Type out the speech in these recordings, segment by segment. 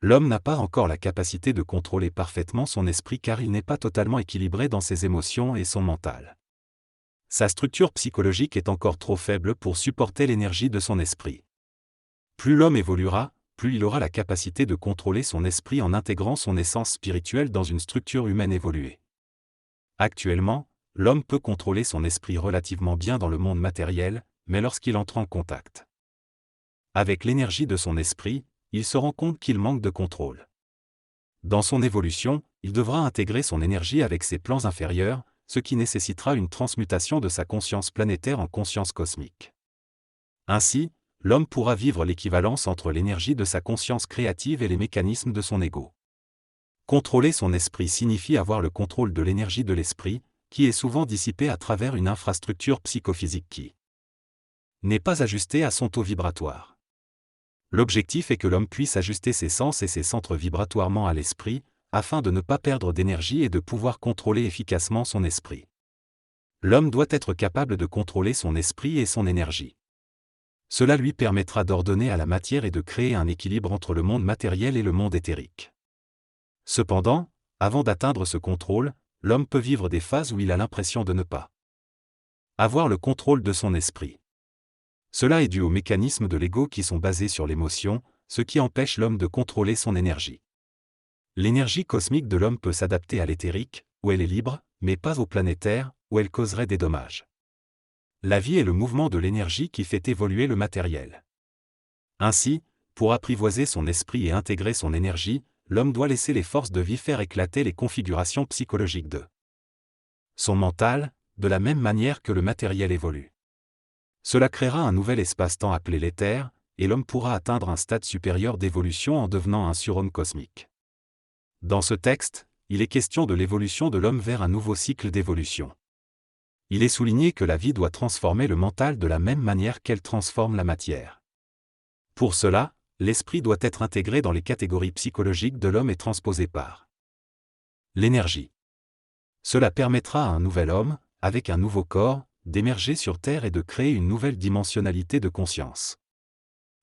L'homme n'a pas encore la capacité de contrôler parfaitement son esprit car il n'est pas totalement équilibré dans ses émotions et son mental. Sa structure psychologique est encore trop faible pour supporter l'énergie de son esprit. Plus l'homme évoluera, plus il aura la capacité de contrôler son esprit en intégrant son essence spirituelle dans une structure humaine évoluée. Actuellement, l'homme peut contrôler son esprit relativement bien dans le monde matériel, mais lorsqu'il entre en contact avec l'énergie de son esprit, il se rend compte qu'il manque de contrôle. Dans son évolution, il devra intégrer son énergie avec ses plans inférieurs, ce qui nécessitera une transmutation de sa conscience planétaire en conscience cosmique. Ainsi, l'homme pourra vivre l'équivalence entre l'énergie de sa conscience créative et les mécanismes de son ego. Contrôler son esprit signifie avoir le contrôle de l'énergie de l'esprit, qui est souvent dissipée à travers une infrastructure psychophysique qui n'est pas ajustée à son taux vibratoire. L'objectif est que l'homme puisse ajuster ses sens et ses centres vibratoirement à l'esprit, afin de ne pas perdre d'énergie et de pouvoir contrôler efficacement son esprit. L'homme doit être capable de contrôler son esprit et son énergie. Cela lui permettra d'ordonner à la matière et de créer un équilibre entre le monde matériel et le monde éthérique. Cependant, avant d'atteindre ce contrôle, l'homme peut vivre des phases où il a l'impression de ne pas avoir le contrôle de son esprit. Cela est dû aux mécanismes de l'ego qui sont basés sur l'émotion, ce qui empêche l'homme de contrôler son énergie. L'énergie cosmique de l'homme peut s'adapter à l'éthérique, où elle est libre, mais pas au planétaire, où elle causerait des dommages. La vie est le mouvement de l'énergie qui fait évoluer le matériel. Ainsi, pour apprivoiser son esprit et intégrer son énergie, l'homme doit laisser les forces de vie faire éclater les configurations psychologiques de son mental, de la même manière que le matériel évolue. Cela créera un nouvel espace-temps appelé l'éther, et l'homme pourra atteindre un stade supérieur d'évolution en devenant un surhomme cosmique. Dans ce texte, il est question de l'évolution de l'homme vers un nouveau cycle d'évolution. Il est souligné que la vie doit transformer le mental de la même manière qu'elle transforme la matière. Pour cela, l'esprit doit être intégré dans les catégories psychologiques de l'homme et transposé par l'énergie. Cela permettra à un nouvel homme, avec un nouveau corps, d'émerger sur Terre et de créer une nouvelle dimensionnalité de conscience.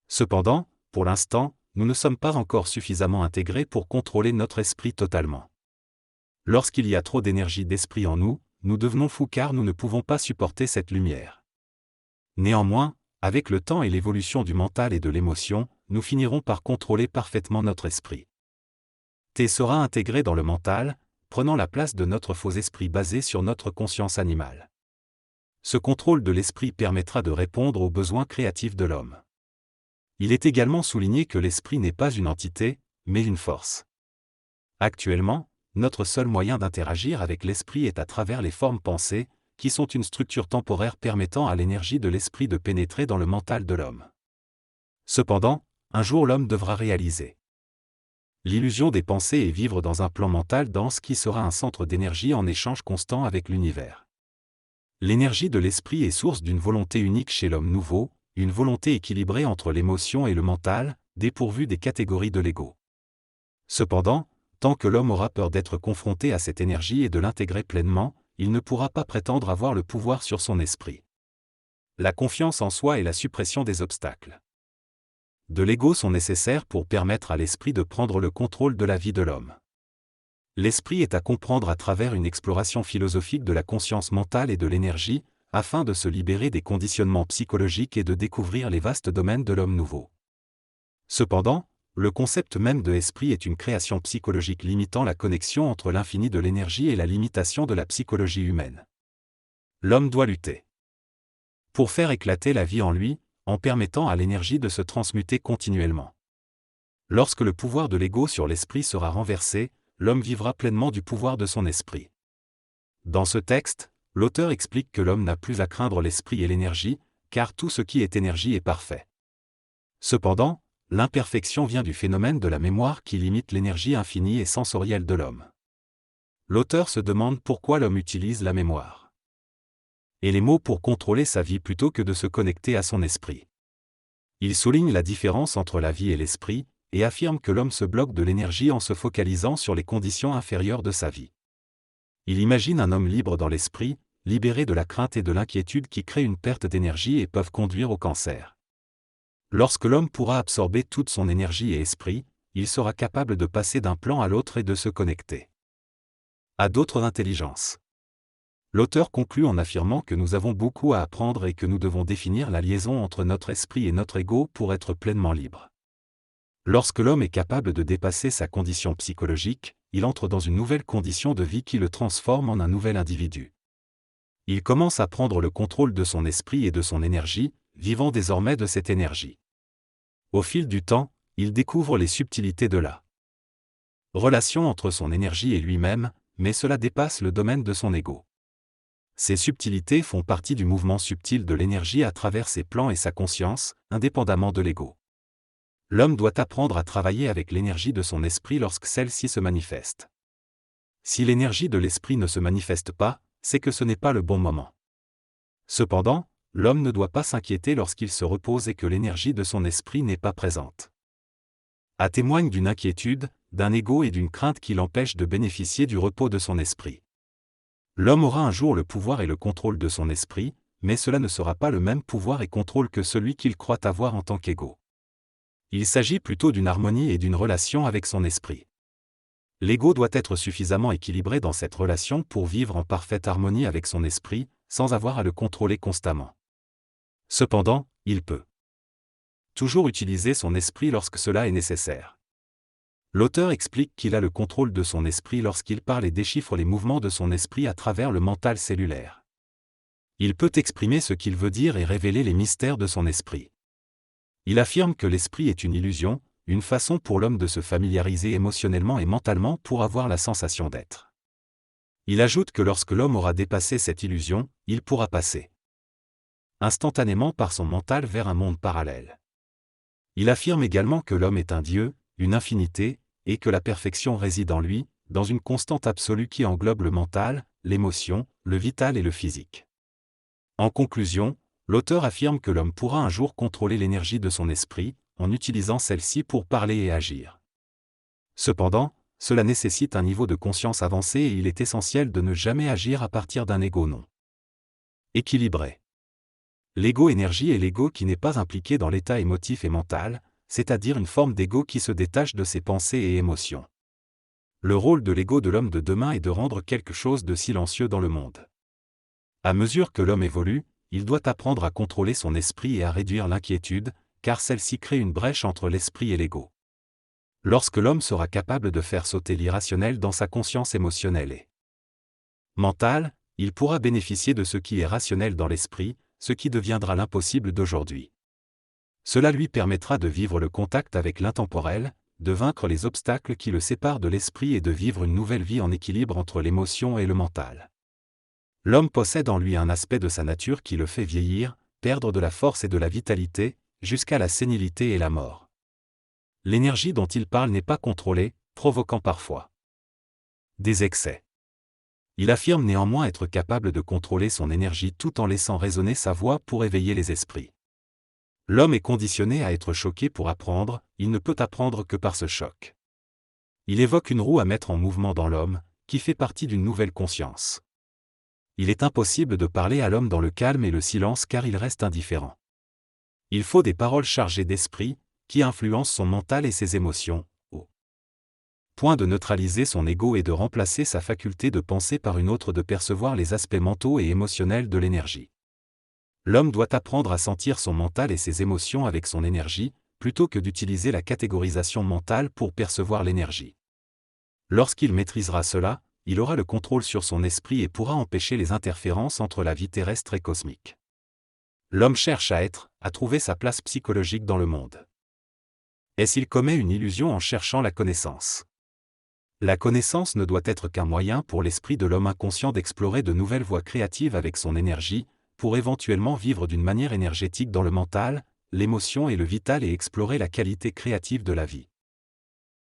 Cependant, pour l'instant, nous ne sommes pas encore suffisamment intégrés pour contrôler notre esprit totalement. Lorsqu'il y a trop d'énergie d'esprit en nous, nous devenons fous car nous ne pouvons pas supporter cette lumière. Néanmoins, avec le temps et l'évolution du mental et de l'émotion, nous finirons par contrôler parfaitement notre esprit. T sera intégré dans le mental, prenant la place de notre faux esprit basé sur notre conscience animale. Ce contrôle de l'esprit permettra de répondre aux besoins créatifs de l'homme. Il est également souligné que l'esprit n'est pas une entité, mais une force. Actuellement, notre seul moyen d'interagir avec l'esprit est à travers les formes pensées, qui sont une structure temporaire permettant à l'énergie de l'esprit de pénétrer dans le mental de l'homme. Cependant, un jour l'homme devra réaliser l'illusion des pensées et vivre dans un plan mental dense qui sera un centre d'énergie en échange constant avec l'univers. L'énergie de l'esprit est source d'une volonté unique chez l'homme nouveau, une volonté équilibrée entre l'émotion et le mental, dépourvue des catégories de l'ego. Cependant, tant que l'homme aura peur d'être confronté à cette énergie et de l'intégrer pleinement, il ne pourra pas prétendre avoir le pouvoir sur son esprit. La confiance en soi et la suppression des obstacles de l'ego sont nécessaires pour permettre à l'esprit de prendre le contrôle de la vie de l'homme. L'esprit est à comprendre à travers une exploration philosophique de la conscience mentale et de l'énergie, afin de se libérer des conditionnements psychologiques et de découvrir les vastes domaines de l'homme nouveau. Cependant, le concept même de esprit est une création psychologique limitant la connexion entre l'infini de l'énergie et la limitation de la psychologie humaine. L'homme doit lutter pour faire éclater la vie en lui, en permettant à l'énergie de se transmuter continuellement. Lorsque le pouvoir de l'ego sur l'esprit sera renversé, l'homme vivra pleinement du pouvoir de son esprit. Dans ce texte, l'auteur explique que l'homme n'a plus à craindre l'esprit et l'énergie, car tout ce qui est énergie est parfait. Cependant, l'imperfection vient du phénomène de la mémoire qui limite l'énergie infinie et sensorielle de l'homme. L'auteur se demande pourquoi l'homme utilise la mémoire et les mots pour contrôler sa vie plutôt que de se connecter à son esprit. Il souligne la différence entre la vie et l'esprit, et affirme que l'homme se bloque de l'énergie en se focalisant sur les conditions inférieures de sa vie. Il imagine un homme libre dans l'esprit, libéré de la crainte et de l'inquiétude qui créent une perte d'énergie et peuvent conduire au cancer. Lorsque l'homme pourra absorber toute son énergie et esprit, il sera capable de passer d'un plan à l'autre et de se connecter à d'autres intelligences. L'auteur conclut en affirmant que nous avons beaucoup à apprendre et que nous devons définir la liaison entre notre esprit et notre ego pour être pleinement libre. Lorsque l'homme est capable de dépasser sa condition psychologique, il entre dans une nouvelle condition de vie qui le transforme en un nouvel individu. Il commence à prendre le contrôle de son esprit et de son énergie, vivant désormais de cette énergie. Au fil du temps, il découvre les subtilités de la relation entre son énergie et lui-même, mais cela dépasse le domaine de son ego. Ces subtilités font partie du mouvement subtil de l'énergie à travers ses plans et sa conscience, indépendamment de l'ego. L'homme doit apprendre à travailler avec l'énergie de son esprit lorsque celle-ci se manifeste. Si l'énergie de l'esprit ne se manifeste pas, c'est que ce n'est pas le bon moment. Cependant, l'homme ne doit pas s'inquiéter lorsqu'il se repose et que l'énergie de son esprit n'est pas présente. À témoigne d'une inquiétude, d'un ego et d'une crainte qui l'empêchent de bénéficier du repos de son esprit. L'homme aura un jour le pouvoir et le contrôle de son esprit, mais cela ne sera pas le même pouvoir et contrôle que celui qu'il croit avoir en tant qu'ego. Il s'agit plutôt d'une harmonie et d'une relation avec son esprit. L'ego doit être suffisamment équilibré dans cette relation pour vivre en parfaite harmonie avec son esprit, sans avoir à le contrôler constamment. Cependant, il peut toujours utiliser son esprit lorsque cela est nécessaire. L'auteur explique qu'il a le contrôle de son esprit lorsqu'il parle et déchiffre les mouvements de son esprit à travers le mental cellulaire. Il peut exprimer ce qu'il veut dire et révéler les mystères de son esprit. Il affirme que l'esprit est une illusion, une façon pour l'homme de se familiariser émotionnellement et mentalement pour avoir la sensation d'être. Il ajoute que lorsque l'homme aura dépassé cette illusion, il pourra passer instantanément par son mental vers un monde parallèle. Il affirme également que l'homme est un Dieu, une infinité, et que la perfection réside en lui, dans une constante absolue qui englobe le mental, l'émotion, le vital et le physique. En conclusion, l'auteur affirme que l'homme pourra un jour contrôler l'énergie de son esprit, en utilisant celle-ci pour parler et agir. Cependant, cela nécessite un niveau de conscience avancé et il est essentiel de ne jamais agir à partir d'un ego non équilibré. L'ego-énergie est l'ego qui n'est pas impliqué dans l'état émotif et mental, c'est-à-dire une forme d'ego qui se détache de ses pensées et émotions. Le rôle de l'ego de l'homme de demain est de rendre quelque chose de silencieux dans le monde. À mesure que l'homme évolue, il doit apprendre à contrôler son esprit et à réduire l'inquiétude, car celle-ci crée une brèche entre l'esprit et l'ego. Lorsque l'homme sera capable de faire sauter l'irrationnel dans sa conscience émotionnelle et mentale, il pourra bénéficier de ce qui est rationnel dans l'esprit, ce qui deviendra l'impossible d'aujourd'hui. Cela lui permettra de vivre le contact avec l'intemporel, de vaincre les obstacles qui le séparent de l'esprit et de vivre une nouvelle vie en équilibre entre l'émotion et le mental. L'homme possède en lui un aspect de sa nature qui le fait vieillir, perdre de la force et de la vitalité, jusqu'à la sénilité et la mort. L'énergie dont il parle n'est pas contrôlée, provoquant parfois des excès. Il affirme néanmoins être capable de contrôler son énergie tout en laissant résonner sa voix pour éveiller les esprits. L'homme est conditionné à être choqué pour apprendre, il ne peut apprendre que par ce choc. Il évoque une roue à mettre en mouvement dans l'homme, qui fait partie d'une nouvelle conscience. Il est impossible de parler à l'homme dans le calme et le silence car il reste indifférent. Il faut des paroles chargées d'esprit, qui influencent son mental et ses émotions, au point de neutraliser son ego et de remplacer sa faculté de penser par une autre de percevoir les aspects mentaux et émotionnels de l'énergie. L'homme doit apprendre à sentir son mental et ses émotions avec son énergie, plutôt que d'utiliser la catégorisation mentale pour percevoir l'énergie. Lorsqu'il maîtrisera cela, il aura le contrôle sur son esprit et pourra empêcher les interférences entre la vie terrestre et cosmique. L'homme cherche à trouver sa place psychologique dans le monde. Est-ce qu'il commet une illusion en cherchant la connaissance? La connaissance ne doit être qu'un moyen pour l'esprit de l'homme inconscient d'explorer de nouvelles voies créatives avec son énergie, pour éventuellement vivre d'une manière énergétique dans le mental, l'émotion et le vital et explorer la qualité créative de la vie.